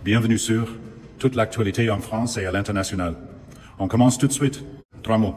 Bienvenue sur toute l'actualité en France et à l'international. On commence tout de suite. 3 mots.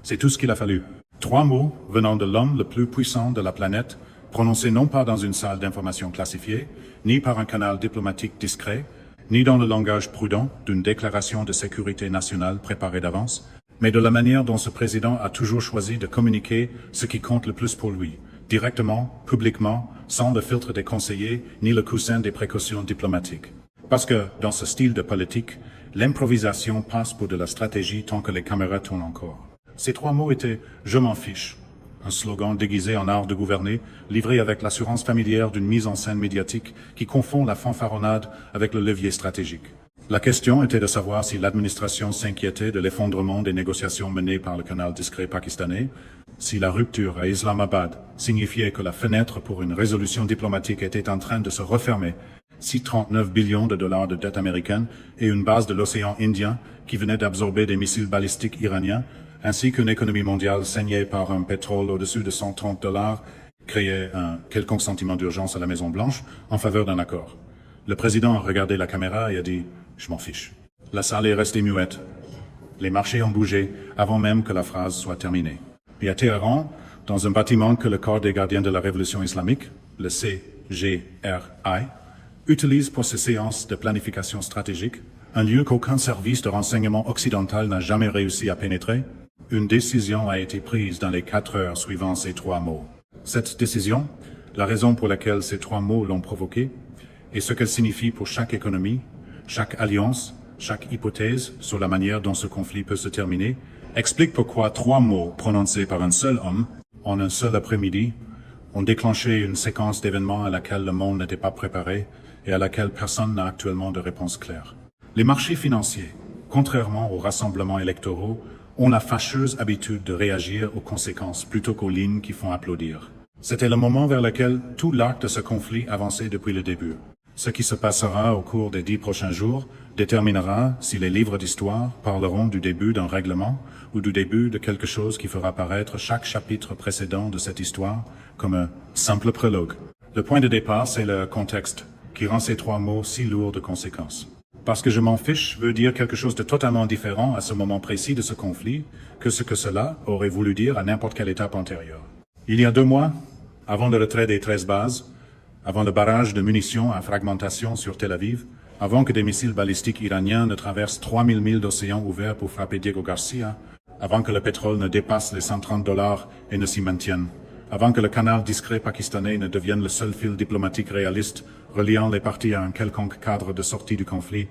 C'est tout ce qu'il a fallu. 3 mots venant de l'homme le plus puissant de la planète, prononcés non pas dans une salle d'information classifiée, ni par un canal diplomatique discret, ni dans le langage prudent d'une déclaration de sécurité nationale préparée d'avance, mais de la manière dont ce président a toujours choisi de communiquer ce qui compte le plus pour lui, directement, publiquement, sans le filtre des conseillers, ni le coussin des précautions diplomatiques. Parce que, dans ce style de politique, l'improvisation passe pour de la stratégie tant que les caméras tournent encore. Ces 3 mots étaient « je m'en fiche », un slogan déguisé en art de gouverner, livré avec l'assurance familière d'une mise en scène médiatique qui confond la fanfaronnade avec le levier stratégique. La question était de savoir si l'administration s'inquiétait de l'effondrement des négociations menées par le canal discret pakistanais, si la rupture à Islamabad signifiait que la fenêtre pour une résolution diplomatique était en train de se refermer, si 39 billions de dollars de dette américaine et une base de l'océan Indien qui venait d'absorber des missiles balistiques iraniens, ainsi qu'une économie mondiale saignée par un pétrole au-dessus de 130 dollars, créaient un quelconque sentiment d'urgence à la Maison-Blanche en faveur d'un accord. Le président a regardé la caméra et a dit « je m'en fiche ». La salle est restée muette. Les marchés ont bougé avant même que la phrase soit terminée. Et à Téhéran, dans un bâtiment que le corps des gardiens de la révolution islamique, le CGRI, utilise pour ses séances de planification stratégique, un lieu qu'aucun service de renseignement occidental n'a jamais réussi à pénétrer, une décision a été prise dans les 4 heures suivant ces 3 mots. Cette décision, la raison pour laquelle ces 3 mots l'ont provoquée, et ce qu'elle signifie pour chaque économie, chaque alliance, chaque hypothèse sur la manière dont ce conflit peut se terminer, explique pourquoi 3 mots prononcés par un seul homme, en un seul après-midi, ont déclenché une séquence d'événements à laquelle le monde n'était pas préparé et à laquelle personne n'a actuellement de réponse claire. Les marchés financiers, contrairement aux rassemblements électoraux, ont la fâcheuse habitude de réagir aux conséquences plutôt qu'aux lignes qui font applaudir. C'était le moment vers lequel tout l'arc de ce conflit avançait depuis le début. Ce qui se passera au cours des 10 prochains jours déterminera si les livres d'histoire parleront du début d'un règlement ou du début de quelque chose qui fera paraître chaque chapitre précédent de cette histoire comme un simple prologue. Le point de départ, c'est le contexte, qui rend ces 3 mots si lourds de conséquences. Parce que je m'en fiche veut dire quelque chose de totalement différent à ce moment précis de ce conflit que ce que cela aurait voulu dire à n'importe quelle étape antérieure. Il y a 2 mois, avant le retrait des 13 bases, avant le barrage de munitions à fragmentation sur Tel Aviv, avant que des missiles balistiques iraniens ne traversent 3000 milles d'océan ouvert pour frapper Diego Garcia, avant que le pétrole ne dépasse les 130 dollars et ne s'y maintienne, avant que le canal discret pakistanais ne devienne le seul fil diplomatique réaliste reliant les parties à un quelconque cadre de sortie du conflit,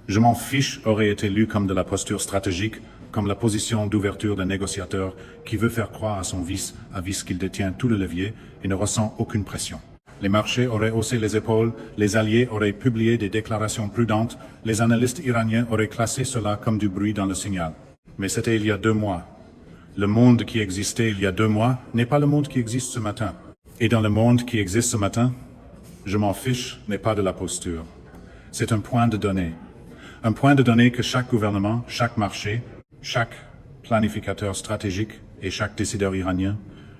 je m'en fiche aurait été lu comme de la posture stratégique, comme la position d'ouverture d'un négociateur qui veut faire croire à son vice qu'il détient tout le levier et ne ressent aucune pression. Les marchés auraient haussé les épaules, les alliés auraient publié des déclarations prudentes, les analystes iraniens auraient classé cela comme du bruit dans le signal. Mais c'était il y a 2 mois. Le monde qui existait il y a 2 mois n'est pas le monde qui existe ce matin. Et dans le monde qui existe ce matin, je m'en fiche n'est pas de la posture. C'est un point de données. Un point de données que chaque gouvernement, chaque marché, chaque planificateur stratégique et chaque décideur iranien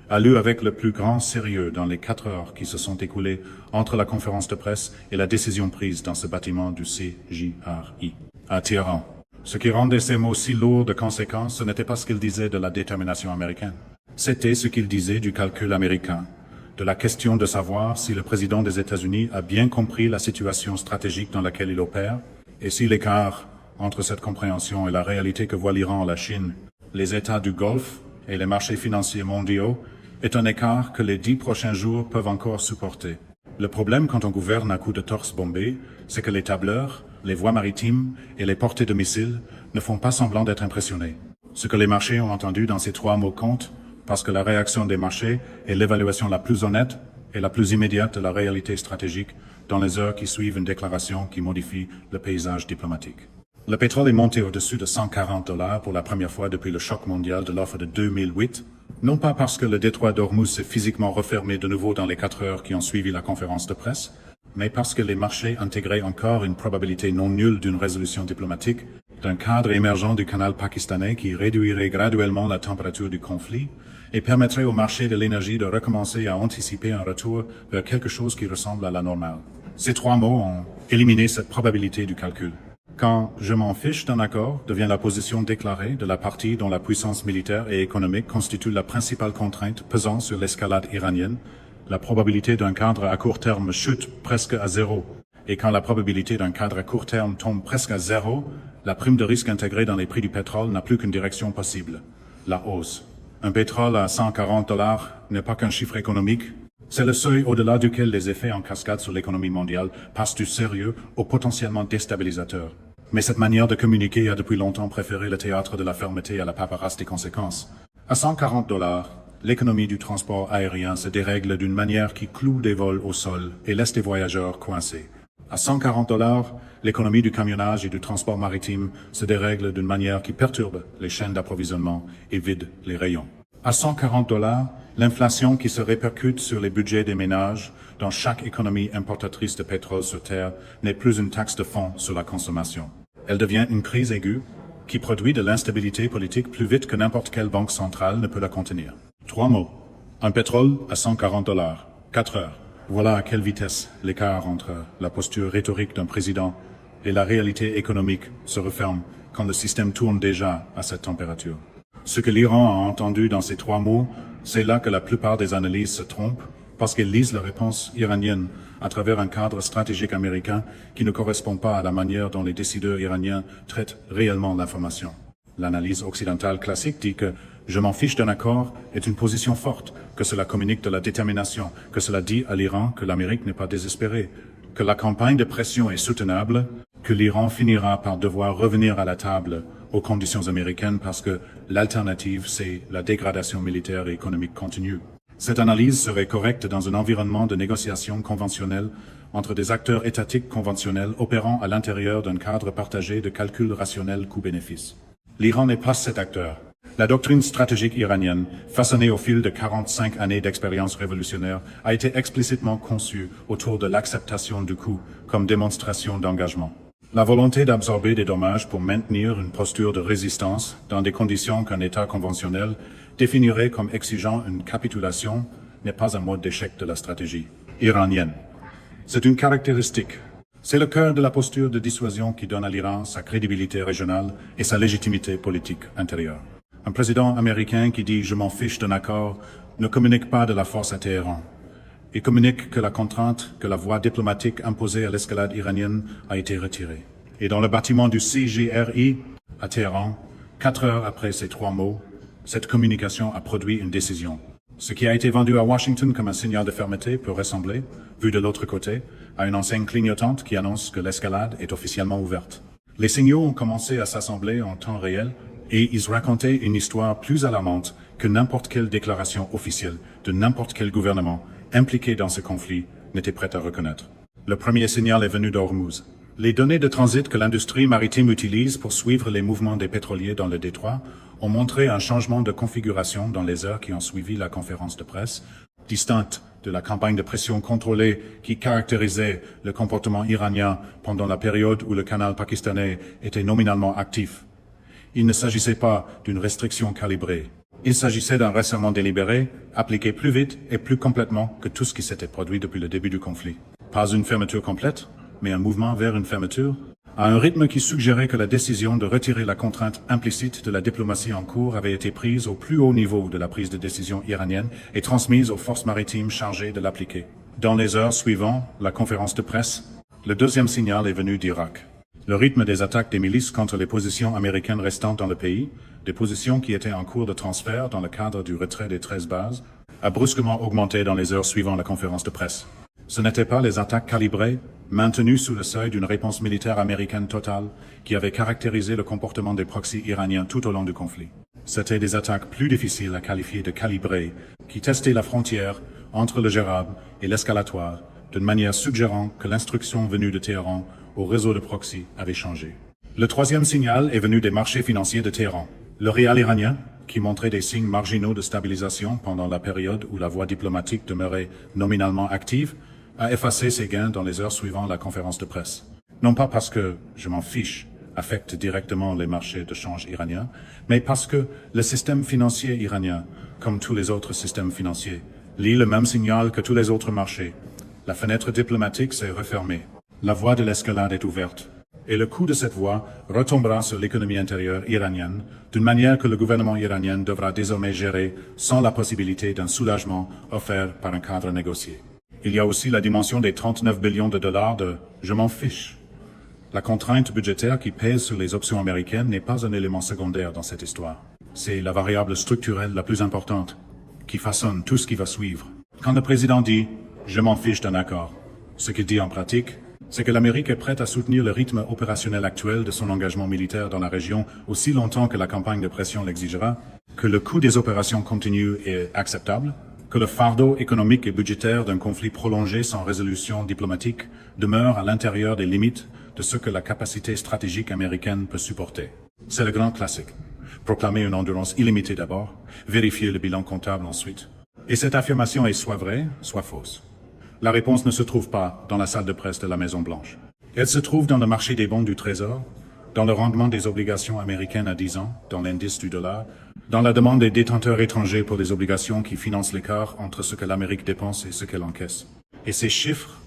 a lu avec le plus grand sérieux dans les 4 heures qui se sont écoulées entre la conférence de presse et la décision prise dans ce bâtiment du CJRI à Téhéran. Ce qui rendait ces mots si lourds de conséquences, ce n'était pas ce qu'il disait de la détermination américaine. C'était ce qu'il disait du calcul américain, de la question de savoir si le président des États-Unis a bien compris la situation stratégique dans laquelle il opère, et si l'écart entre cette compréhension et la réalité que voit l'Iran, la Chine, les États du Golfe et les marchés financiers mondiaux est un écart que les 10 prochains jours peuvent encore supporter. Le problème quand on gouverne à coups de torse bombé, c'est que les tableurs, les voies maritimes et les portées de missiles ne font pas semblant d'être impressionnés. Ce que les marchés ont entendu dans ces 3 mots compte, parce que la réaction des marchés est l'évaluation la plus honnête et la plus immédiate de la réalité stratégique dans les heures qui suivent une déclaration qui modifie le paysage diplomatique. Le pétrole est monté au-dessus de 140 dollars pour la première fois depuis le choc mondial de l'offre de 2008, non pas parce que le détroit d'Ormuz s'est physiquement refermé de nouveau dans les 4 heures qui ont suivi la conférence de presse, mais parce que les marchés intégraient encore une probabilité non nulle d'une résolution diplomatique, d'un cadre émergent du canal pakistanais qui réduirait graduellement la température du conflit et permettrait au marché de l'énergie de recommencer à anticiper un retour vers quelque chose qui ressemble à la normale. Ces 3 mots ont Éliminer cette probabilité du calcul. Quand « je m'en fiche d'un accord » devient la position déclarée de la partie dont la puissance militaire et économique constitue la principale contrainte pesant sur l'escalade iranienne, la probabilité d'un cadre à court terme chute presque à zéro. Et quand la probabilité d'un cadre à court terme tombe presque à zéro, la prime de risque intégrée dans les prix du pétrole n'a plus qu'une direction possible, la hausse. Un pétrole à $140 n'est pas qu'un chiffre économique, c'est le seuil au-delà duquel les effets en cascade sur l'économie mondiale passent du sérieux au potentiellement déstabilisateur. Mais cette manière de communiquer a depuis longtemps préféré le théâtre de la fermeté à la paperasse des conséquences. À $140, l'économie du transport aérien se dérègle d'une manière qui cloue des vols au sol et laisse des voyageurs coincés. À $140, l'économie du camionnage et du transport maritime se dérègle d'une manière qui perturbe les chaînes d'approvisionnement et vide les rayons. À $140, l'inflation qui se répercute sur les budgets des ménages dans chaque économie importatrice de pétrole sur Terre n'est plus une taxe de fond sur la consommation. Elle devient une crise aiguë qui produit de l'instabilité politique plus vite que n'importe quelle banque centrale ne peut la contenir. 3 mots. Un pétrole à $140. 4 heures. Voilà à quelle vitesse l'écart entre la posture rhétorique d'un président et la réalité économique se referme quand le système tourne déjà à cette température. Ce que l'Iran a entendu dans ces 3 mots, c'est là que la plupart des analyses se trompent, parce qu'elles lisent la réponse iranienne à travers un cadre stratégique américain qui ne correspond pas à la manière dont les décideurs iraniens traitent réellement l'information. L'analyse occidentale classique dit que « je m'en fiche d'un accord » est une position forte, que cela communique de la détermination, que cela dit à l'Iran que l'Amérique n'est pas désespérée, que la campagne de pression est soutenable, que l'Iran finira par devoir revenir à la table aux conditions américaines parce que l'alternative, c'est la dégradation militaire et économique continue. Cette analyse serait correcte dans un environnement de négociation conventionnelle entre des acteurs étatiques conventionnels opérant à l'intérieur d'un cadre partagé de calcul rationnel coût-bénéfice. L'Iran n'est pas cet acteur. La doctrine stratégique iranienne, façonnée au fil de 45 années d'expérience révolutionnaire, a été explicitement conçue autour de l'acceptation du coût comme démonstration d'engagement. La volonté d'absorber des dommages pour maintenir une posture de résistance dans des conditions qu'un État conventionnel définirait comme exigeant une capitulation n'est pas un mode d'échec de la stratégie iranienne. C'est une caractéristique. C'est le cœur de la posture de dissuasion qui donne à l'Iran sa crédibilité régionale et sa légitimité politique intérieure. Un président américain qui dit « je m'en fiche d'un accord » ne communique pas de la force à Téhéran. Il communique que la contrainte, que la voie diplomatique imposée à l'escalade iranienne a été retirée. Et dans le bâtiment du CJRI, à Téhéran, 4 heures après ces 3 mots, cette communication a produit une décision. Ce qui a été vendu à Washington comme un signal de fermeté peut ressembler, vu de l'autre côté, à une enseigne clignotante qui annonce que l'escalade est officiellement ouverte. Les signaux ont commencé à s'assembler en temps réel et ils racontaient une histoire plus alarmante que n'importe quelle déclaration officielle de n'importe quel gouvernement impliqué dans ce conflit n'était prêt à reconnaître. Le premier signal est venu d'Ormuz. Les données de transit que l'industrie maritime utilise pour suivre les mouvements des pétroliers dans le détroit ont montré un changement de configuration dans les heures qui ont suivi la conférence de presse, distincte de la campagne de pression contrôlée qui caractérisait le comportement iranien pendant la période où le canal pakistanais était nominalement actif. Il ne s'agissait pas d'une restriction calibrée. Il s'agissait d'un resserrement délibéré, appliqué plus vite et plus complètement que tout ce qui s'était produit depuis le début du conflit. Pas une fermeture complète, mais un mouvement vers une fermeture, à un rythme qui suggérait que la décision de retirer la contrainte implicite de la diplomatie en cours avait été prise au plus haut niveau de la prise de décision iranienne et transmise aux forces maritimes chargées de l'appliquer. Dans les heures suivant la conférence de presse, le deuxième signal est venu d'Irak. Le rythme des attaques des milices contre les positions américaines restantes dans le pays, des positions qui étaient en cours de transfert dans le cadre du retrait des 13 bases, a brusquement augmenté dans les heures suivant la conférence de presse. Ce n'étaient pas les attaques calibrées, maintenues sous le seuil d'une réponse militaire américaine totale, qui avaient caractérisé le comportement des proxys iraniens tout au long du conflit. C'étaient des attaques plus difficiles à qualifier de calibrées, qui testaient la frontière entre le gérable et l'escalatoire, d'une manière suggérant que l'instruction venue de Téhéran au réseau de proxy avait changé. Le troisième signal est venu des marchés financiers de Téhéran. Le rial iranien, qui montrait des signes marginaux de stabilisation pendant la période où la voie diplomatique demeurait nominalement active, a effacé ses gains dans les heures suivant la conférence de presse. Non pas parce que « je m'en fiche » affecte directement les marchés de change iraniens, mais parce que le système financier iranien, comme tous les autres systèmes financiers, lit le même signal que tous les autres marchés. La fenêtre diplomatique s'est refermée. La voie de l'escalade est ouverte. Et le coût de cette voie retombera sur l'économie intérieure iranienne, d'une manière que le gouvernement iranien devra désormais gérer sans la possibilité d'un soulagement offert par un cadre négocié. Il y a aussi la dimension des 39 billions de dollars de « je m'en fiche ». La contrainte budgétaire qui pèse sur les options américaines n'est pas un élément secondaire dans cette histoire. C'est la variable structurelle la plus importante, qui façonne tout ce qui va suivre. Quand le président dit « je m'en fiche d'un accord », ce qu'il dit en pratique, c'est que l'Amérique est prête à soutenir le rythme opérationnel actuel de son engagement militaire dans la région aussi longtemps que la campagne de pression l'exigera, que le coût des opérations continues est acceptable, que le fardeau économique et budgétaire d'un conflit prolongé sans résolution diplomatique demeure à l'intérieur des limites de ce que la capacité stratégique américaine peut supporter. C'est le grand classique. Proclamer une endurance illimitée d'abord, vérifier le bilan comptable ensuite. Et cette affirmation est soit vraie, soit fausse. La réponse ne se trouve pas dans la salle de presse de la Maison-Blanche. Elle se trouve dans le marché des bons du Trésor, dans le rendement des obligations américaines à 10 ans, dans l'indice du dollar, dans la demande des détenteurs étrangers pour des obligations qui financent l'écart entre ce que l'Amérique dépense et ce qu'elle encaisse. Et ces chiffres,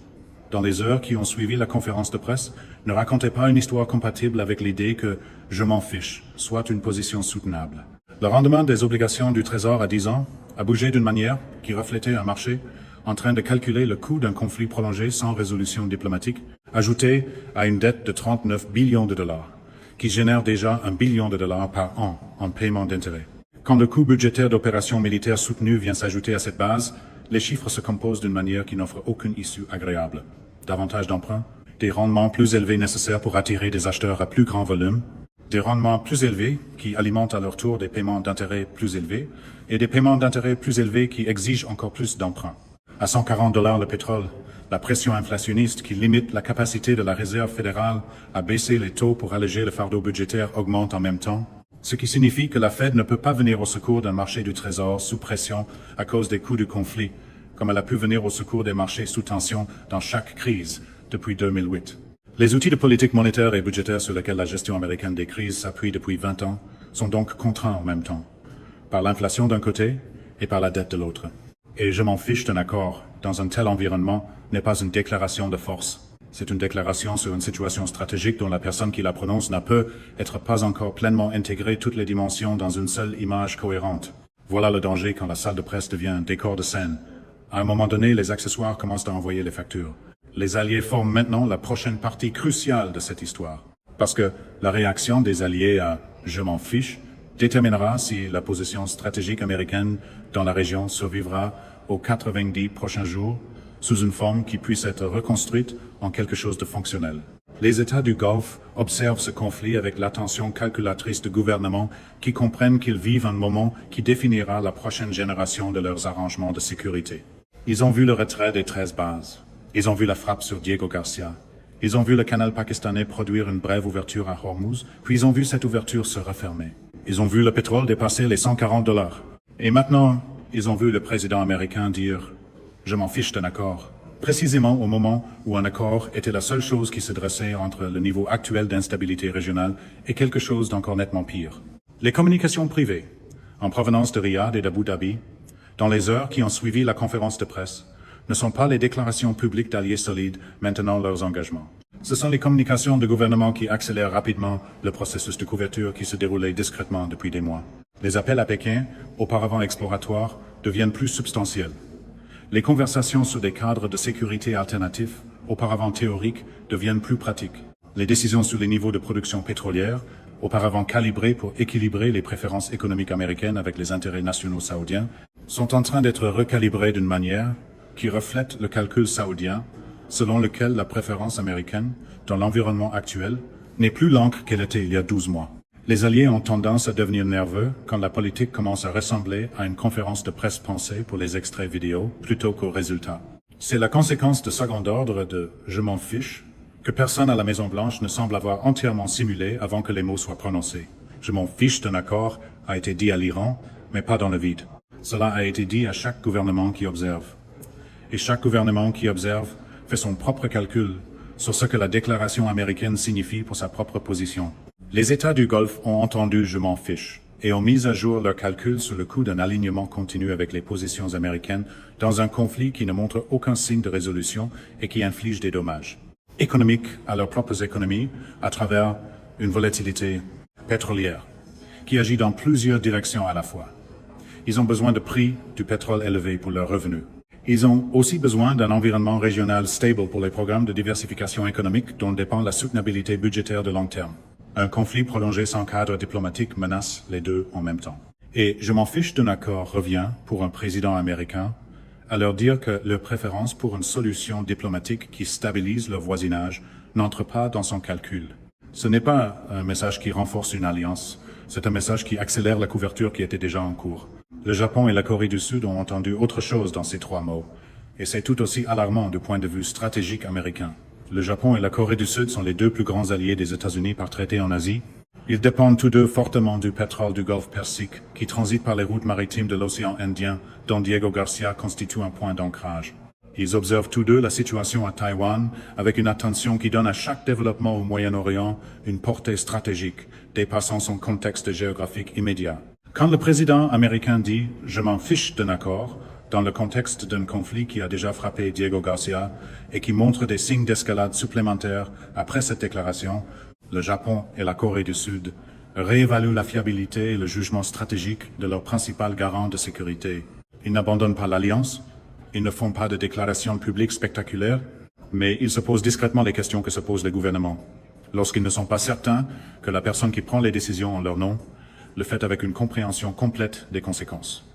dans les heures qui ont suivi la conférence de presse, ne racontaient pas une histoire compatible avec l'idée que « je m'en fiche » soit une position soutenable. Le rendement des obligations du Trésor à 10 ans a bougé d'une manière qui reflétait un marché en train de calculer le coût d'un conflit prolongé sans résolution diplomatique, ajouté à une dette de 39 billions de dollars, qui génère déjà $1 billion par an en paiement d'intérêts. Quand le coût budgétaire d'opérations militaires soutenues vient s'ajouter à cette base, les chiffres se composent d'une manière qui n'offre aucune issue agréable. Davantage d'emprunts, des rendements plus élevés nécessaires pour attirer des acheteurs à plus grand volume, des rendements plus élevés qui alimentent à leur tour des paiements d'intérêts plus élevés, et des paiements d'intérêts plus élevés qui exigent encore plus d'emprunts. À $140 le pétrole, la pression inflationniste qui limite la capacité de la Réserve fédérale à baisser les taux pour alléger le fardeau budgétaire augmente en même temps, ce qui signifie que la Fed ne peut pas venir au secours d'un marché du Trésor sous pression à cause des coûts du conflit, comme elle a pu venir au secours des marchés sous tension dans chaque crise depuis 2008. Les outils de politique monétaire et budgétaire sur lesquels la gestion américaine des crises s'appuie depuis 20 ans sont donc contraints en même temps, par l'inflation d'un côté et par la dette de l'autre. Et je m'en fiche d'un accord dans un tel environnement n'est pas une déclaration de force. C'est une déclaration sur une situation stratégique dont la personne qui la prononce n'a peut être pas encore pleinement intégré toutes les dimensions dans une seule image cohérente. Voilà le danger quand la salle de presse devient un décor de scène. À un moment donné, les accessoires commencent à envoyer les factures. Les Alliés forment maintenant la prochaine partie cruciale de cette histoire. Parce que la réaction des Alliés à « je m'en fiche » déterminera si la position stratégique américaine dans la région survivra aux 90 prochains jours sous une forme qui puisse être reconstruite en quelque chose de fonctionnel. Les États du Golfe observent ce conflit avec l'attention calculatrice de gouvernements qui comprennent qu'ils vivent un moment qui définira la prochaine génération de leurs arrangements de sécurité. Ils ont vu le retrait des 13 bases. Ils ont vu la frappe sur Diego Garcia. Ils ont vu le canal pakistanais produire une brève ouverture à Hormuz, puis ils ont vu cette ouverture se refermer. Ils ont vu le pétrole dépasser les $140. Et maintenant, ils ont vu le président américain dire « je m'en fiche d'un accord », précisément au moment où un accord était la seule chose qui se dressait entre le niveau actuel d'instabilité régionale et quelque chose d'encore nettement pire. Les communications privées, en provenance de Riyad et d'Abu Dhabi, dans les heures qui ont suivi la conférence de presse, ne sont pas les déclarations publiques d'alliés solides maintenant leurs engagements. Ce sont les communications de gouvernement qui accélèrent rapidement le processus de couverture qui se déroulait discrètement depuis des mois. Les appels à Pékin, auparavant exploratoires, deviennent plus substantiels. Les conversations sur des cadres de sécurité alternatifs, auparavant théoriques, deviennent plus pratiques. Les décisions sur les niveaux de production pétrolière, auparavant calibrées pour équilibrer les préférences économiques américaines avec les intérêts nationaux saoudiens, sont en train d'être recalibrées d'une manière qui reflète le calcul saoudien, selon lequel la préférence américaine, dans l'environnement actuel, n'est plus l'encre qu'elle était il y a 12 mois. Les Alliés ont tendance à devenir nerveux quand la politique commence à ressembler à une conférence de presse pensée pour les extraits vidéo plutôt qu'aux résultats. C'est la conséquence de second ordre de « je m'en fiche » que personne à la Maison-Blanche ne semble avoir entièrement simulé avant que les mots soient prononcés. « Je m'en fiche d'un accord » a été dit à l'Iran, mais pas dans le vide. Cela a été dit à chaque gouvernement qui observe. Et chaque gouvernement qui observe fait son propre calcul sur ce que la déclaration américaine signifie pour sa propre position. Les États du Golfe ont entendu « je m'en fiche » et ont mis à jour leurs calculs sur le coût d'un alignement continu avec les positions américaines dans un conflit qui ne montre aucun signe de résolution et qui inflige des dommages. économiques à leurs propres économies à travers une volatilité pétrolière qui agit dans plusieurs directions à la fois. Ils ont besoin de prix du pétrole élevés pour leurs revenus. Ils ont aussi besoin d'un environnement régional stable pour les programmes de diversification économique dont dépend la soutenabilité budgétaire de long terme. Un conflit prolongé sans cadre diplomatique menace les deux en même temps. Et je m'en fiche d'un accord revient, pour un président américain, à leur dire que leur préférence pour une solution diplomatique qui stabilise leur voisinage n'entre pas dans son calcul. Ce n'est pas un message qui renforce une alliance, c'est un message qui accélère la couverture qui était déjà en cours. Le Japon et la Corée du Sud ont entendu autre chose dans ces trois mots, et c'est tout aussi alarmant du point de vue stratégique américain. Le Japon et la Corée du Sud sont les deux plus grands alliés des États-Unis par traité en Asie. Ils dépendent tous deux fortement du pétrole du Golfe Persique, qui transite par les routes maritimes de l'océan Indien, dont Diego Garcia constitue un point d'ancrage. Ils observent tous deux la situation à Taïwan avec une attention qui donne à chaque développement au Moyen-Orient une portée stratégique, dépassant son contexte géographique immédiat. Quand le président américain dit « je m'en fiche d'un accord », dans le contexte d'un conflit qui a déjà frappé Diego Garcia et qui montre des signes d'escalade supplémentaires après cette déclaration, le Japon et la Corée du Sud réévaluent la fiabilité et le jugement stratégique de leur principal garant de sécurité. Ils n'abandonnent pas l'alliance, ils ne font pas de déclarations publiques spectaculaires, mais ils se posent discrètement les questions que se posent les gouvernements. Lorsqu'ils ne sont pas certains que la personne qui prend les décisions en leur nom le fait avec une compréhension complète des conséquences.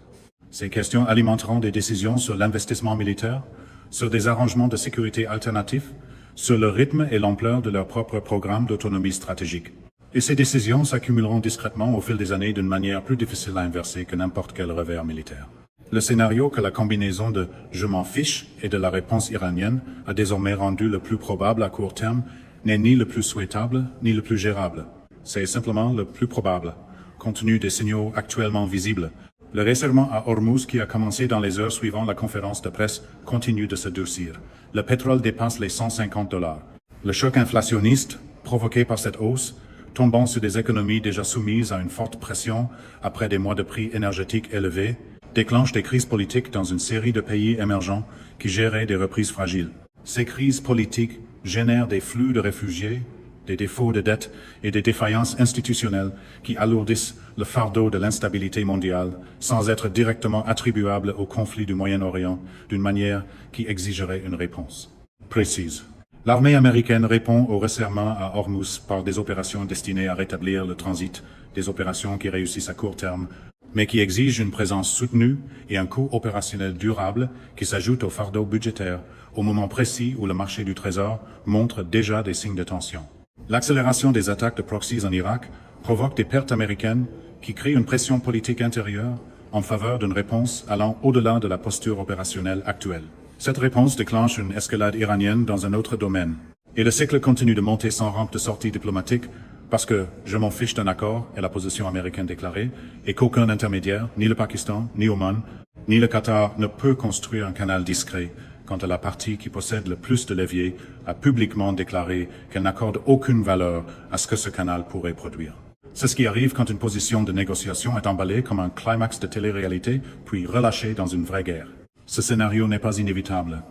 Ces questions alimenteront des décisions sur l'investissement militaire, sur des arrangements de sécurité alternatifs, sur le rythme et l'ampleur de leur propre programme d'autonomie stratégique. Et ces décisions s'accumuleront discrètement au fil des années d'une manière plus difficile à inverser que n'importe quel revers militaire. Le scénario que la combinaison de « je m'en fiche » et de la réponse iranienne a désormais rendu le plus probable à court terme n'est ni le plus souhaitable ni le plus gérable. C'est simplement le plus probable, compte tenu des signaux actuellement visibles. Le resserrement à Hormuz qui a commencé dans les heures suivant la conférence de presse continue de se durcir. Le pétrole dépasse les $150. Le choc inflationniste provoqué par cette hausse, tombant sur des économies déjà soumises à une forte pression après des mois de prix énergétiques élevés, déclenche des crises politiques dans une série de pays émergents qui géraient des reprises fragiles. Ces crises politiques génèrent des flux de réfugiés, des défauts de dette et des défaillances institutionnelles qui alourdissent le fardeau de l'instabilité mondiale sans être directement attribuables au conflit du Moyen-Orient d'une manière qui exigerait une réponse précise. L'armée américaine répond au resserrement à Hormuz par des opérations destinées à rétablir le transit, des opérations qui réussissent à court terme, mais qui exigent une présence soutenue et un coût opérationnel durable qui s'ajoute au fardeau budgétaire au moment précis où le marché du trésor montre déjà des signes de tension. L'accélération des attaques de proxies en Irak provoque des pertes américaines qui créent une pression politique intérieure en faveur d'une réponse allant au-delà de la posture opérationnelle actuelle. Cette réponse déclenche une escalade iranienne dans un autre domaine. Et le cycle continue de monter sans rampe de sortie diplomatique parce que je m'en fiche d'un accord est la position américaine déclarée et qu'aucun intermédiaire, ni le Pakistan, ni Oman, ni le Qatar ne peut construire un canal discret quant à la partie qui possède le plus de levier a publiquement déclaré qu'elle n'accorde aucune valeur à ce que ce canal pourrait produire. C'est ce qui arrive quand une position de négociation est emballée comme un climax de télé-réalité puis relâchée dans une vraie guerre. Ce scénario n'est pas inévitable.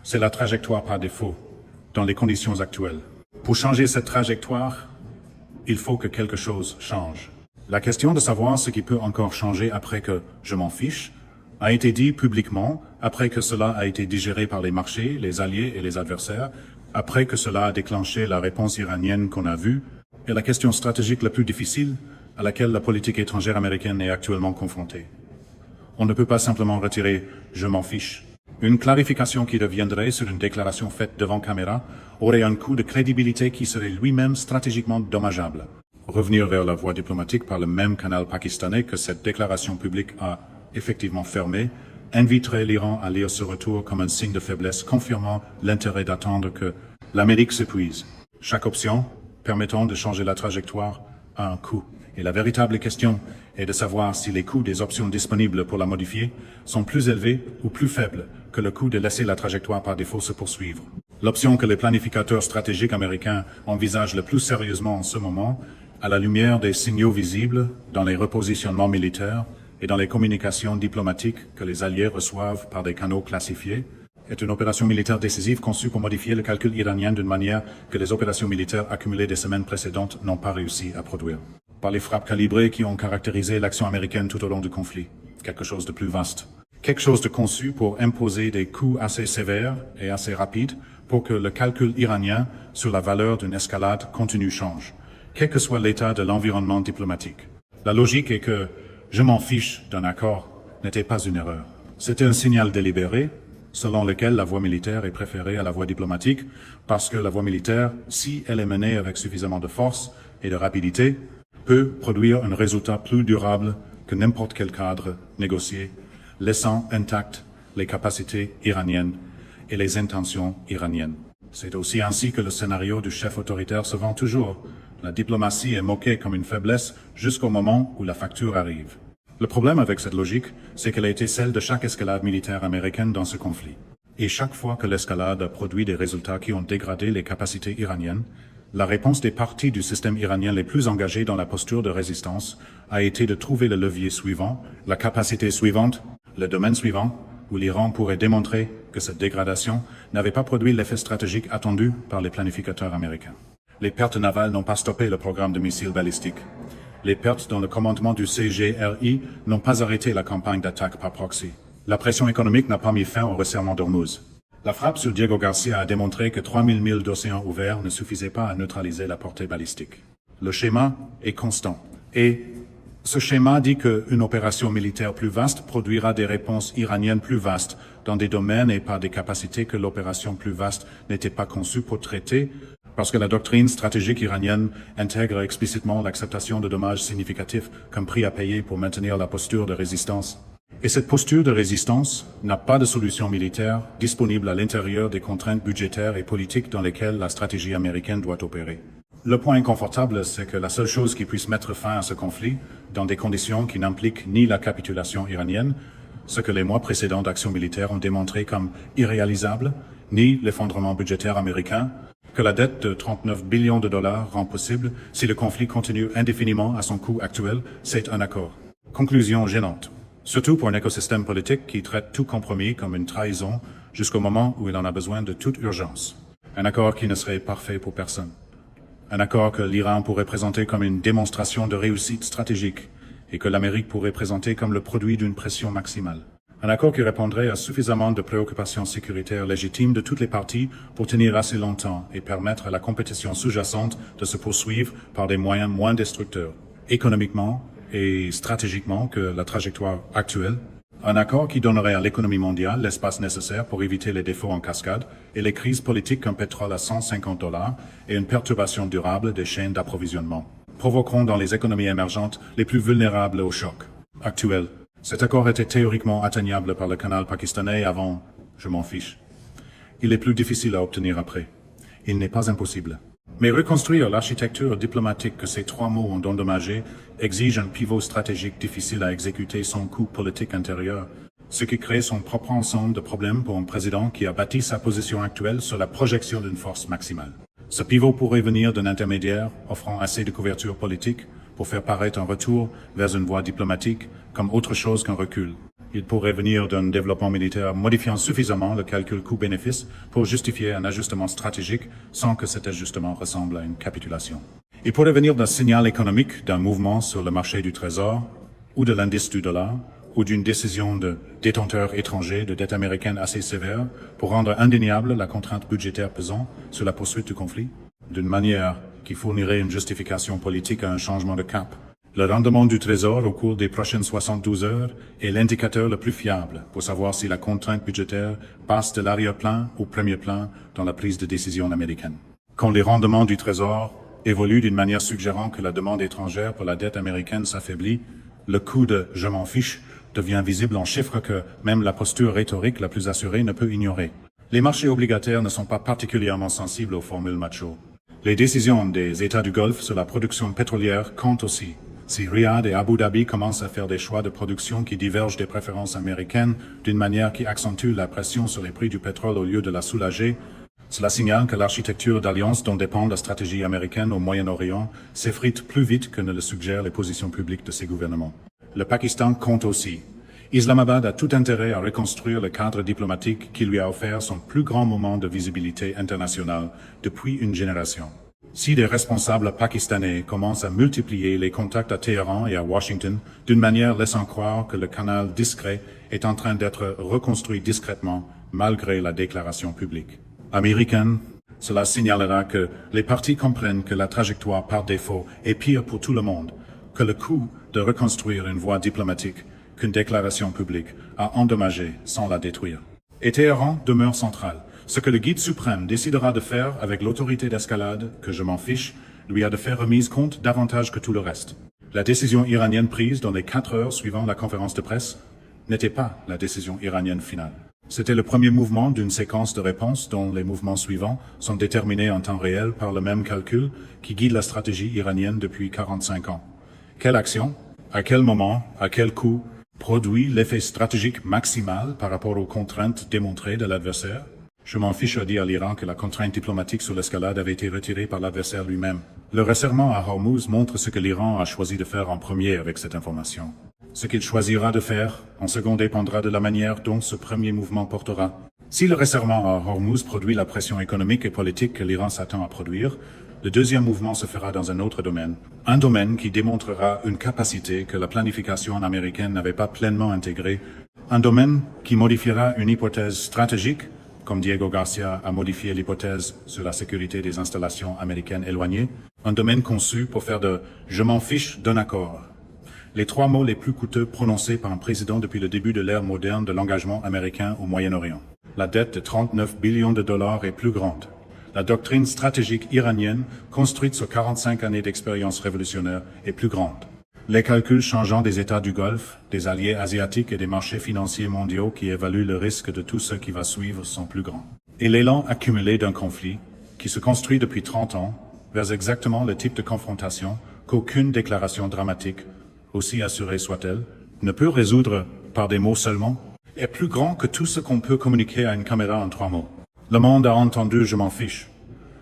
C'est la trajectoire par défaut, dans les conditions actuelles. Pour changer cette trajectoire, il faut que quelque chose change. La question de savoir ce qui peut encore changer après que je m'en fiche a été dit publiquement, après que cela a été digéré par les marchés, les alliés et les adversaires, après que cela a déclenché la réponse iranienne qu'on a vue, est la question stratégique la plus difficile à laquelle la politique étrangère américaine est actuellement confrontée. On ne peut pas simplement retirer « je m'en fiche ». Une clarification qui reviendrait sur une déclaration faite devant caméra aurait un coût de crédibilité qui serait lui-même stratégiquement dommageable. Revenir vers la voie diplomatique par le même canal pakistanais que cette déclaration publique a effectivement fermé inviterait l'Iran à lire ce retour comme un signe de faiblesse confirmant l'intérêt d'attendre que l'Amérique s'épuise. Chaque option permettant de changer la trajectoire a un coût. Et la véritable question est de savoir si les coûts des options disponibles pour la modifier sont plus élevés ou plus faibles que le coût de laisser la trajectoire par défaut se poursuivre. L'option que les planificateurs stratégiques américains envisagent le plus sérieusement en ce moment, à la lumière des signaux visibles dans les repositionnements militaires et dans les communications diplomatiques que les alliés reçoivent par des canaux classifiés, est une opération militaire décisive conçue pour modifier le calcul iranien d'une manière que les opérations militaires accumulées des semaines précédentes n'ont pas réussi à produire. Par les frappes calibrées qui ont caractérisé l'action américaine tout au long du conflit. Quelque chose de plus vaste. Quelque chose de conçu pour imposer des coups assez sévères et assez rapides pour que le calcul iranien sur la valeur d'une escalade continue change, quel que soit l'état de l'environnement diplomatique. La logique est que « je m'en fiche d'un accord » n'était pas une erreur. C'était un signal délibéré, selon lequel la voie militaire est préférée à la voie diplomatique, parce que la voie militaire, si elle est menée avec suffisamment de force et de rapidité, peut produire un résultat plus durable que n'importe quel cadre négocié, laissant intactes les capacités iraniennes et les intentions iraniennes. C'est aussi ainsi que le scénario du chef autoritaire se vend toujours. La diplomatie est moquée comme une faiblesse jusqu'au moment où la facture arrive. Le problème avec cette logique, c'est qu'elle a été celle de chaque escalade militaire américaine dans ce conflit. Et chaque fois que l'escalade a produit des résultats qui ont dégradé les capacités iraniennes, la réponse des parties du système iranien les plus engagés dans la posture de résistance a été de trouver le levier suivant, la capacité suivante, le domaine suivant, où l'Iran pourrait démontrer que cette dégradation n'avait pas produit l'effet stratégique attendu par les planificateurs américains. Les pertes navales n'ont pas stoppé le programme de missiles balistiques. Les pertes dans le commandement du CGRI n'ont pas arrêté la campagne d'attaque par proxy. La pression économique n'a pas mis fin au resserrement d'Ormuz. La frappe sur Diego Garcia a démontré que 3000 milles d'océan ouvert ne suffisaient pas à neutraliser la portée balistique. Le schéma est constant. Et ce schéma dit qu'une opération militaire plus vaste produira des réponses iraniennes plus vastes dans des domaines et par des capacités que l'opération plus vaste n'était pas conçue pour traiter, parce que la doctrine stratégique iranienne intègre explicitement l'acceptation de dommages significatifs comme prix à payer pour maintenir la posture de résistance. Et cette posture de résistance n'a pas de solution militaire disponible à l'intérieur des contraintes budgétaires et politiques dans lesquelles la stratégie américaine doit opérer. Le point inconfortable, c'est que la seule chose qui puisse mettre fin à ce conflit, dans des conditions qui n'impliquent ni la capitulation iranienne, ce que les mois précédents d'actions militaires ont démontré comme irréalisable, ni l'effondrement budgétaire américain, que la dette de 39 billions de dollars rend possible si le conflit continue indéfiniment à son coût actuel, c'est un accord. Conclusion gênante. Surtout pour un écosystème politique qui traite tout compromis comme une trahison jusqu'au moment où il en a besoin de toute urgence. Un accord qui ne serait parfait pour personne. Un accord que l'Iran pourrait présenter comme une démonstration de réussite stratégique et que l'Amérique pourrait présenter comme le produit d'une pression maximale. Un accord qui répondrait à suffisamment de préoccupations sécuritaires légitimes de toutes les parties pour tenir assez longtemps et permettre à la compétition sous-jacente de se poursuivre par des moyens moins destructeurs, économiquement et stratégiquement que la trajectoire actuelle. Un accord qui donnerait à l'économie mondiale l'espace nécessaire pour éviter les défauts en cascade et les crises politiques comme pétrole à 150 $ et une perturbation durable des chaînes d'approvisionnement, provoqueront dans les économies émergentes les plus vulnérables au choc actuel. Cet accord était théoriquement atteignable par le canal pakistanais avant « je m'en fiche ». Il est plus difficile à obtenir après. Il n'est pas impossible. Mais reconstruire l'architecture diplomatique que ces trois mots ont endommagée exige un pivot stratégique difficile à exécuter sans coût politique intérieur, ce qui crée son propre ensemble de problèmes pour un président qui a bâti sa position actuelle sur la projection d'une force maximale. Ce pivot pourrait venir d'un intermédiaire offrant assez de couverture politique pour faire paraître un retour vers une voie diplomatique comme autre chose qu'un recul. Il pourrait venir d'un développement militaire modifiant suffisamment le calcul coût-bénéfice pour justifier un ajustement stratégique sans que cet ajustement ressemble à une capitulation. Il pourrait venir d'un signal économique, d'un mouvement sur le marché du trésor ou de l'indice du dollar ou d'une décision de détenteurs étrangers de dette américaine assez sévère pour rendre indéniable la contrainte budgétaire pesant sur la poursuite du conflit, d'une manière qui fournirait une justification politique à un changement de cap. Le rendement du Trésor au cours des prochaines 72 heures est l'indicateur le plus fiable pour savoir si la contrainte budgétaire passe de l'arrière-plan au premier plan dans la prise de décision américaine. Quand les rendements du Trésor évoluent d'une manière suggérant que la demande étrangère pour la dette américaine s'affaiblit, le coût de « je m'en fiche » devient visible en chiffres que même la posture rhétorique la plus assurée ne peut ignorer. Les marchés obligataires ne sont pas particulièrement sensibles aux formules macho. Les décisions des États du Golfe sur la production pétrolière comptent aussi. Si Riyad et Abu Dhabi commencent à faire des choix de production qui divergent des préférences américaines d'une manière qui accentue la pression sur les prix du pétrole au lieu de la soulager, cela signale que l'architecture d'alliance dont dépend la stratégie américaine au Moyen-Orient s'effrite plus vite que ne le suggèrent les positions publiques de ces gouvernements. Le Pakistan compte aussi. Islamabad a tout intérêt à reconstruire le cadre diplomatique qui lui a offert son plus grand moment de visibilité internationale depuis une génération. Si des responsables pakistanais commencent à multiplier les contacts à Téhéran et à Washington d'une manière laissant croire que le canal discret est en train d'être reconstruit discrètement malgré la déclaration publique américaine, cela signalera que les partis comprennent que la trajectoire par défaut est pire pour tout le monde, que le coût de reconstruire une voie diplomatique qu'une déclaration publique a endommagée sans la détruire. Et Téhéran demeure central. Ce que le guide suprême décidera de faire avec l'autorité d'escalade, que je m'en fiche, lui a de faire remise compte davantage que tout le reste. La décision iranienne prise dans les 4 heures suivant la conférence de presse n'était pas la décision iranienne finale. C'était le premier mouvement d'une séquence de réponses dont les mouvements suivants sont déterminés en temps réel par le même calcul qui guide la stratégie iranienne depuis 45 ans. Quelle action, à quel moment, à quel coût, produit l'effet stratégique maximal par rapport aux contraintes démontrées de l'adversaire? Je m'en fiche à dire à l'Iran que la contrainte diplomatique sur l'escalade avait été retirée par l'adversaire lui-même. Le resserrement à Hormuz montre ce que l'Iran a choisi de faire en premier avec cette information. Ce qu'il choisira de faire, en second, dépendra de la manière dont ce premier mouvement portera. Si le resserrement à Hormuz produit la pression économique et politique que l'Iran s'attend à produire, le deuxième mouvement se fera dans un autre domaine. Un domaine qui démontrera une capacité que la planification américaine n'avait pas pleinement intégrée. Un domaine qui modifiera une hypothèse stratégique, comme Diego Garcia a modifié l'hypothèse sur la sécurité des installations américaines éloignées. Un domaine conçu pour faire de « je m'en fiche » d'un accord. Les 3 mots les plus coûteux prononcés par un président depuis le début de l'ère moderne de l'engagement américain au Moyen-Orient. La dette de 39 billions de dollars est plus grande. La doctrine stratégique iranienne, construite sur 45 années d'expérience révolutionnaire, est plus grande. Les calculs changeants des États du Golfe, des alliés asiatiques et des marchés financiers mondiaux qui évaluent le risque de tout ce qui va suivre sont plus grands. Et l'élan accumulé d'un conflit, qui se construit depuis 30 ans, vers exactement le type de confrontation qu'aucune déclaration dramatique, aussi assurée soit-elle, ne peut résoudre par des mots seulement, est plus grand que tout ce qu'on peut communiquer à une caméra en 3 mots. Le monde a entendu « je m'en fiche ».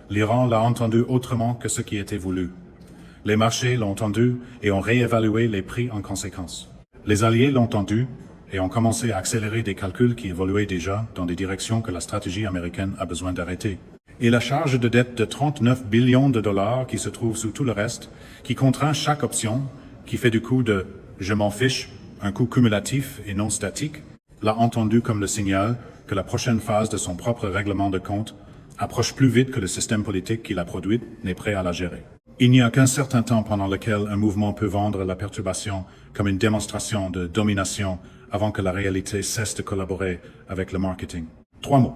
L'Iran l'a entendu autrement que ce qui était voulu. Les marchés l'ont entendu et ont réévalué les prix en conséquence. Les alliés l'ont entendu et ont commencé à accélérer des calculs qui évoluaient déjà dans des directions que la stratégie américaine a besoin d'arrêter. Et la charge de dette de 39 billions de dollars qui se trouve sous tout le reste, qui contraint chaque option, qui fait du coup de « je m'en fiche » un coût cumulatif et non statique, l'a entendu comme le signal que la prochaine phase de son propre règlement de compte approche plus vite que le système politique qui l'a produite n'est prêt à la gérer. Il n'y a qu'un certain temps pendant lequel un mouvement peut vendre la perturbation comme une démonstration de domination avant que la réalité cesse de collaborer avec le marketing. 3 mots.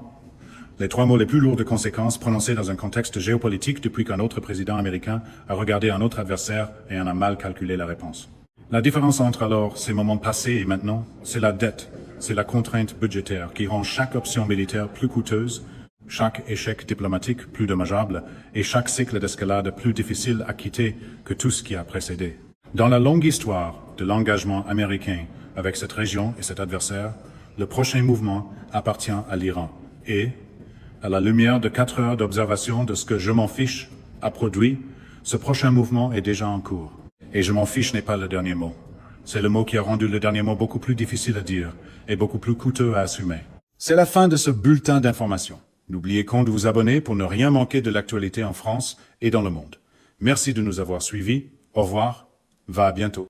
Les 3 mots les plus lourds de conséquences prononcés dans un contexte géopolitique depuis qu'un autre président américain a regardé un autre adversaire et en a mal calculé la réponse. La différence entre alors ces moments passés et maintenant, c'est la dette, c'est la contrainte budgétaire qui rend chaque option militaire plus coûteuse, chaque échec diplomatique plus dommageable et chaque cycle d'escalade plus difficile à quitter que tout ce qui a précédé. Dans la longue histoire de l'engagement américain avec cette région et cet adversaire, le prochain mouvement appartient à l'Iran et, à la lumière de 4 heures d'observation de ce que je m'en fiche a produit, ce prochain mouvement est déjà en cours. Et je m'en fiche n'est pas le dernier mot. C'est le mot qui a rendu le dernier mot beaucoup plus difficile à dire et beaucoup plus coûteux à assumer. C'est la fin de ce bulletin d'information. N'oubliez pas de vous abonner pour ne rien manquer de l'actualité en France et dans le monde. Merci de nous avoir suivis. Au revoir. À bientôt.